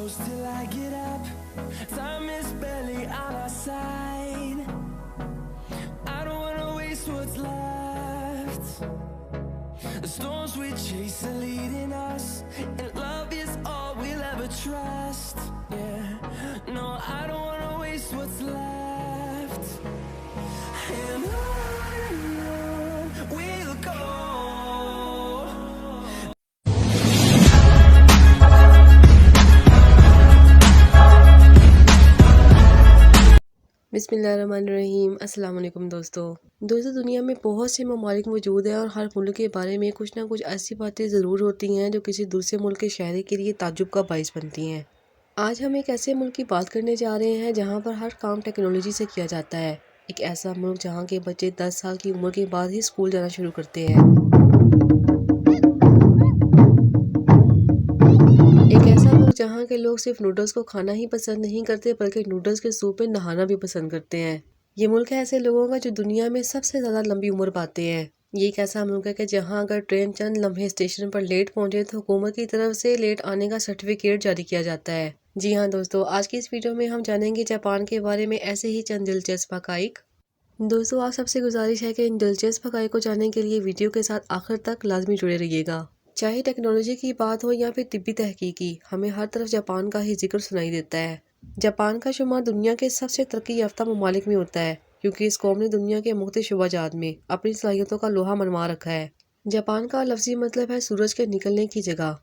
close till I get up. Time is barely on our side. I don't wanna waste what's left. The storms we chase are leading us, and love is all we'll ever trust. Yeah, no, I don't wanna waste what's left. And on we'll go. बिस्मिल्लाहिर्रहमानिर्रहीम। अस्सलाम वालेकुम दोस्तों दुनिया में बहुत से ममालिक मौजूद हैं और हर मुल्क के बारे में कुछ ना कुछ ऐसी बातें ज़रूर होती हैं जो किसी दूसरे मुल्क के शहरी के लिए ताज्जुब का बाइस बनती हैं। आज हम एक ऐसे मुल्क की बात करने जा रहे हैं जहां पर हर काम टेक्नोलॉजी से किया जाता है। एक ऐसा मुल्क जहां के बच्चे 10 साल की उम्र के बाद ही स्कूल जाना शुरू करते हैं। एक ऐसा मुल्क जहाँ के लोग सिर्फ नूडल्स को खाना ही पसंद नहीं करते बल्कि नूडल्स के सूप में नहाना भी पसंद करते हैं। ये मुल्क है ऐसे लोगों का जो दुनिया में सबसे ज़्यादा लंबी उम्र पाते हैं। ये एक ऐसा मुल्क है कि जहाँ अगर ट्रेन चंद लम्हे स्टेशन पर लेट पहुंचे तो हुकूमत की तरफ से लेट आने का सर्टिफिकेट जारी किया जाता है। जी हाँ दोस्तों, आज की इस वीडियो में हम जानेंगे जापान के बारे में ऐसे ही चंद दिलचस्प हक़ाइक़। दोस्तों, आप सबसे गुजारिश है कि इन दिलचस्प हक़ाइक़ को जानने के लिए वीडियो के साथ आखिर तक लाजमी जुड़े रहिएगा। चाहे टेक्नोलॉजी की बात हो या फिर तिब्बी तहकीकी, हमें हर तरफ जापान का ही जिक्र सुनाई देता है। जापान का शुमार दुनिया के सबसे तरक्की याफ्ता ममालिक में होता है क्योंकि इस कौम ने दुनिया के मुख्तलिफ शुबाजात में अपनी सलाहियतों का लोहा मनवा रखा है। जापान का लफ्ज़ी मतलब है सूरज के निकलने की जगह।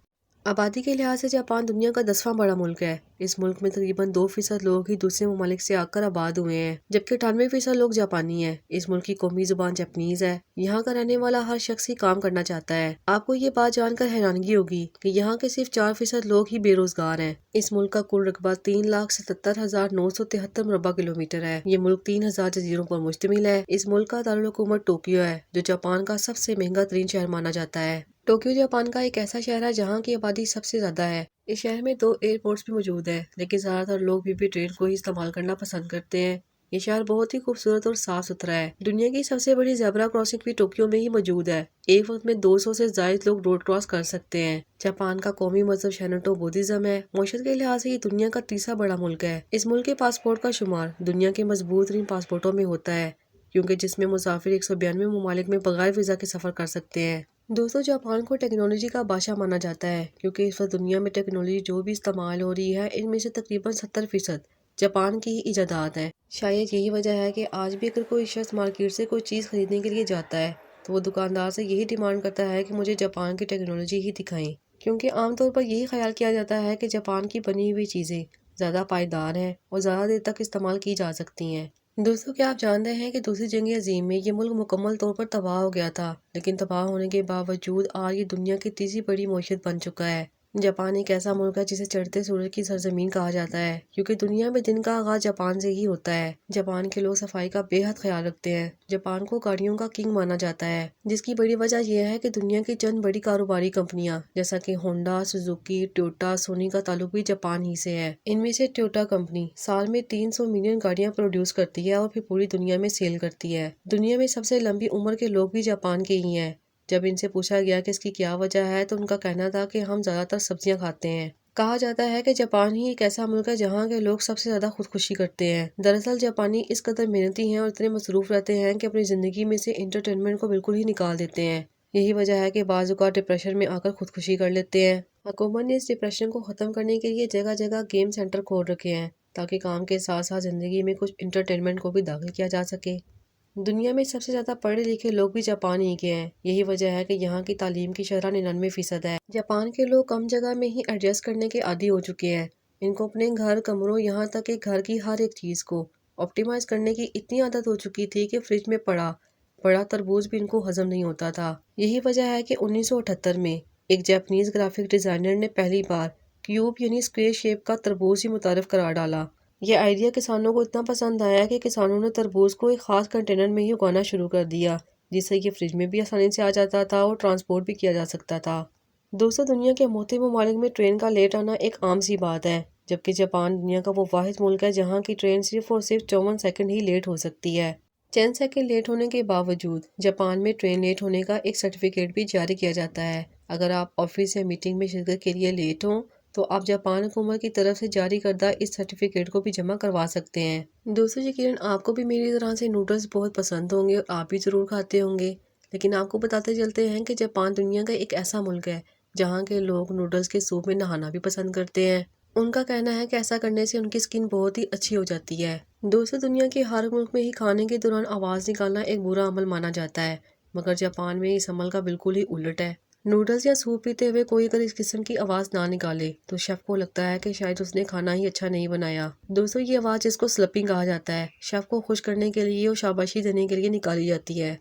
आबादी के लिहाज से जापान दुनिया का 10वां बड़ा मुल्क है। इस मुल्क में तकरीबन 2% लोग ही दूसरे ममालिक से आकर आबाद हुए हैं, जबकि 98% लोग जापानी हैं। इस मुल्क की कौमी जुबान जापानीज है। यहाँ का रहने वाला हर शख्स ही काम करना चाहता है। आपको ये बात जानकर हैरानगी होगी कि यहाँ के सिर्फ 4% लोग ही बेरोजगार हैं। इस मुल्क का कुल रकबा 3,77,973 मुरबा किलोमीटर है। ये मुल्क 3000 जजीरों पर मुश्तमिल है। इस मुल्क का दारुल हुकूमत टोक्यो है, जो जापान का सबसे महंगा तरीन शहर माना जाता है। टोक्यो जापान का एक ऐसा शहर है जहाँ की आबादी सबसे ज्यादा है। इस शहर में 2 एयरपोर्ट्स भी मौजूद है, लेकिन ज्यादातर लोग भी ट्रेन को ही इस्तेमाल करना पसंद करते हैं। ये शहर बहुत ही खूबसूरत और साफ सुथरा है। दुनिया की सबसे बड़ी ज़ेब्रा क्रॉसिंग भी टोक्यो में ही मौजूद है। एक वक्त में 200 से ज्यादा लोग रोड क्रॉस कर सकते हैं। जापान का कौमी मजहब शैनटो बुद्धिज्म है। मौशत के लिहाज से ये दुनिया का तीसरा बड़ा मुल्क है। इस मुल्क के पासपोर्ट का शुमार दुनिया के मजबूत तरीन पासपोर्टों में होता है, क्योंकि जिसमें मुसाफिर 192 ममालिक में बगैर वीज़ा के सफ़र कर सकते हैं। दोस्तों, जापान को टेक्नोलॉजी का बादशाह माना जाता है क्योंकि इस वक्त दुनिया में टेक्नोलॉजी जो भी इस्तेमाल हो रही है, इनमें से तकरीबन 70% जापान की ही इजादात हैं। शायद यही वजह है कि आज भी अगर कोई शख्स मार्केट से कोई चीज़ खरीदने के लिए जाता है तो वो दुकानदार से यही डिमांड करता है कि मुझे जापान की टेक्नोलॉजी ही दिखाएं, क्योंकि आमतौर पर यही ख्याल किया जाता है कि जापान की बनी हुई चीज़ें ज़्यादा पायदार हैं और ज़्यादा देर तक इस्तेमाल की जा सकती हैं। दोस्तों, क्या आप जानते हैं कि दूसरी जंग अजीम में ये मुल्क मुकम्मल तौर पर तबाह हो गया था, लेकिन तबाह होने के बावजूद आज ये दुनिया की तीसरी बड़ी मईशत बन चुका है। जापान एक ऐसा मुल्क है जिसे चढ़ते सूरज की सरजमीन कहा जाता है, क्योंकि दुनिया में दिन का आगाज जापान से ही होता है। जापान के लोग सफाई का बेहद ख्याल रखते हैं। जापान को गाड़ियों का किंग माना जाता है, जिसकी बड़ी वजह यह है कि दुनिया की चंद बड़ी कारोबारी कंपनियां जैसा कि होंडा, सुजुकी, टोयोटा, सोनी का ताल्लुक भी जापान ही से है। इनमें से टोयोटा कंपनी साल में 300 मिलियन गाड़ियां प्रोड्यूस करती है और फिर पूरी दुनिया में सेल करती है। दुनिया में सबसे लंबी उम्र के लोग भी जापान के ही हैं। जब इनसे पूछा गया कि इसकी क्या वजह है तो उनका कहना था कि हम ज़्यादातर सब्जियां खाते हैं। कहा जाता है कि जापान ही एक ऐसा मुल्क है जहाँ के लोग सबसे ज़्यादा खुदकुशी करते हैं। दरअसल जापानी इस कदर मेहनती हैं और इतने मसरूफ रहते हैं कि अपनी ज़िंदगी में से इंटरटेनमेंट को बिल्कुल ही निकाल देते हैं। यही वजह है कि बाज़ औक़ात डिप्रेशन में आकर खुदकुशी कर लेते हैं। हुकूमत ने इस डिप्रेशन को ख़त्म करने के लिए जगह जगह गेम सेंटर खोल रखे हैं, ताकि काम के साथ साथ ज़िंदगी में कुछ इंटरटेनमेंट को भी दाखिल किया जा सके। दुनिया में सबसे ज़्यादा पढ़े लिखे लोग भी जापान ही के हैं। यही वजह है कि यहाँ की तालीम की शरह 99% है। जापान के लोग कम जगह में ही एडजस्ट करने के आदी हो चुके हैं। इनको अपने घर, कमरों, यहाँ तक कि घर की हर एक चीज़ को ऑप्टिमाइज करने की इतनी आदत हो चुकी थी कि फ्रिज में पड़ा तरबूज भी इनको हजम नहीं होता था। यही वजह है कि 1978 में एक जापानीज ग्राफिक डिज़ाइनर ने पहली बार क्यूब यानी स्क्वेयर शेप का तरबूज ही मुतारिफ करार डाला। ये आइडिया किसानों को इतना पसंद आया कि किसानों ने तरबूज को एक खास कंटेनर में ही उगाना शुरू कर दिया, जिससे ये फ्रिज में भी आसानी से आ जाता था और ट्रांसपोर्ट भी किया जा सकता था। दोस्तों, दुनिया के मोटे ममालिक में ट्रेन का लेट आना एक आम सी बात है, जबकि जापान दुनिया का वो वाहिद मुल्क है जहाँ की ट्रेन सिर्फ और सिर्फ 54 सेकंड ही लेट हो सकती है। चंद सेकंड लेट होने के बावजूद जापान में ट्रेन लेट होने का एक सर्टिफिकेट भी जारी किया जाता है। अगर आप ऑफिस या मीटिंग में शिरकत के लिए लेट हों تو آپ جاپان حکومت کی طرف سے جاری کردہ اس سرٹیفکیٹ کو بھی جمع کروا سکتے ہیں۔ دوستو یقیناً آپ کو بھی میری طرح سے نوڈلز بہت پسند ہوں گے اور آپ بھی ضرور کھاتے ہوں گے، لیکن آپ کو بتاتے چلتے ہیں کہ جاپان دنیا کا ایک ایسا ملک ہے جہاں کے لوگ نوڈلز کے سوپ میں نہانا بھی پسند کرتے ہیں۔ ان کا کہنا ہے کہ ایسا کرنے سے ان کی سکن بہت ہی اچھی ہو جاتی ہے۔ دوستو دنیا کے ہر ملک میں ہی کھانے کے دوران آواز نکالنا ایک برا عمل مانا جاتا ہے، مگر جاپان میں اس عمل کا بالکل ہی الٹ ہے۔ نوڈلز یا سوپ پیتے ہوئے کوئی اگر اس قسم کی آواز نہ نکالے تو شیف کو لگتا ہے کہ شاید اس نے کھانا ہی اچھا نہیں بنایا۔ دوستو یہ آواز جس کو سلپنگ کہا جاتا ہے، شیف کو خوش کرنے کے لیے اور شاباشی دینے کے لیے نکالی جاتی ہے۔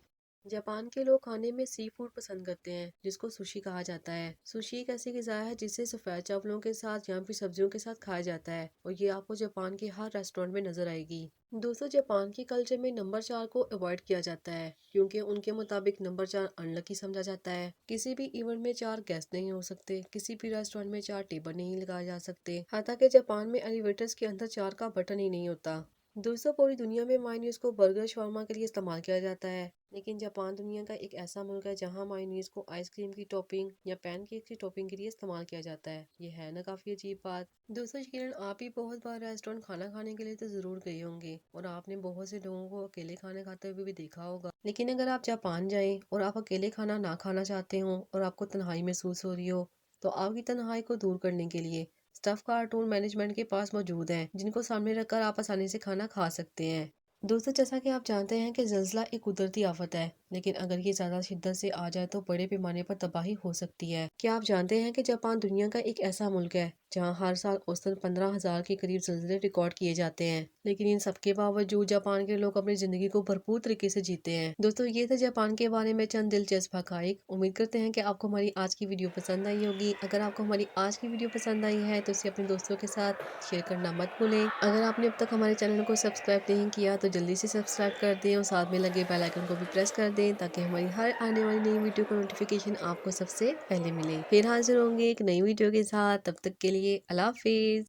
جاپان کے لوگ کھانے میں سی فوڈ پسند کرتے ہیں جس کو سوشی کہا جاتا ہے۔ سوشی ایک ایسی غذا ہے جسے سفید چاولوں کے ساتھ یا پھر سبزیوں کے ساتھ کھایا جاتا ہے اور یہ آپ کو جاپان کے ہر ریسٹورینٹ میں نظر آئے گی۔ دوستو جاپان کے کلچر میں نمبر 4 کو اوائڈ کیا جاتا ہے کیونکہ ان کے مطابق نمبر 4 انلکی سمجھا جاتا ہے۔ کسی بھی ایونٹ میں 4 گیسٹ نہیں ہو سکتے، کسی بھی ریسٹورینٹ میں 4 ٹیبل نہیں لگائے جا سکتے، حتیٰ کہ جاپان میں ایلیویٹرز کے اندر 4 کا بٹن ہی نہیں ہوتا۔ دوستو پوری دنیا میں مایونیز کو برگر شاورما کے لیے استعمال کیا جاتا ہے، لیکن جاپان دنیا کا ایک ایسا ملک ہے جہاں مایونیز کو آئس کریم کی ٹاپنگ یا پین کیک کی ٹاپنگ کے لیے استعمال کیا جاتا ہے۔ یہ ہے نا کافی عجیب بات۔ دوستو یقیناً آپ بھی بہت بار ریسٹورینٹ کھانا کھانے کے لیے تو ضرور گئے ہوں گے اور آپ نے بہت سے لوگوں کو اکیلے کھانے کھاتے ہوئے بھی دیکھا ہوگا، لیکن اگر آپ جاپان جائیں اور آپ اکیلے کھانا نہ کھانا چاہتے ہوں اور آپ کو تنہائی محسوس ہو رہی ہو تو آپ کی تنہائی کو دور کرنے کے لیے اسٹف کارٹون مینجمنٹ کے پاس موجود ہیں جن کو سامنے رکھ کر آپ آسانی سے کھانا کھا سکتے ہیں۔ دوستو جیسا کہ آپ جانتے ہیں کہ زلزلہ ایک قدرتی آفت ہے، لیکن اگر یہ زیادہ شدت سے آ جائے تو بڑے پیمانے پر تباہی ہو سکتی ہے۔ کیا آپ جانتے ہیں کہ جاپان دنیا کا ایک ایسا ملک ہے جہاں ہر سال اوسطاً 15,000 کے قریب زلزلے ریکارڈ کیے جاتے ہیں، لیکن ان سب کے باوجود جاپان کے لوگ اپنی زندگی کو بھرپور طریقے سے جیتے ہیں۔ دوستو یہ تھے جاپان کے بارے میں چند دلچسپ حقائق۔ امید کرتے ہیں کہ آپ کو ہماری آج کی ویڈیو پسند آئی ہوگی۔ اگر آپ کو ہماری آج کی ویڈیو پسند آئی ہے تو اسے اپنے دوستوں کے ساتھ شیئر کرنا مت بھولیں۔ اگر آپ نے اب تک ہمارے چینل کو سبسکرائب نہیں کیا تو جلدی سے سبسکرائب کر دیں اور ساتھ میں لگے بیل آئیکن کو بھی پریس کر دیں تاکہ ہماری ہر آنے والی نئی ویڈیو کا نوٹیفیکیشن آپ کو سب سے پہلے ملے۔ پھر حاضر ہوں گے ایک نئی ویڈیو کے ساتھ، تب تک کے لیے اللہ حافظ۔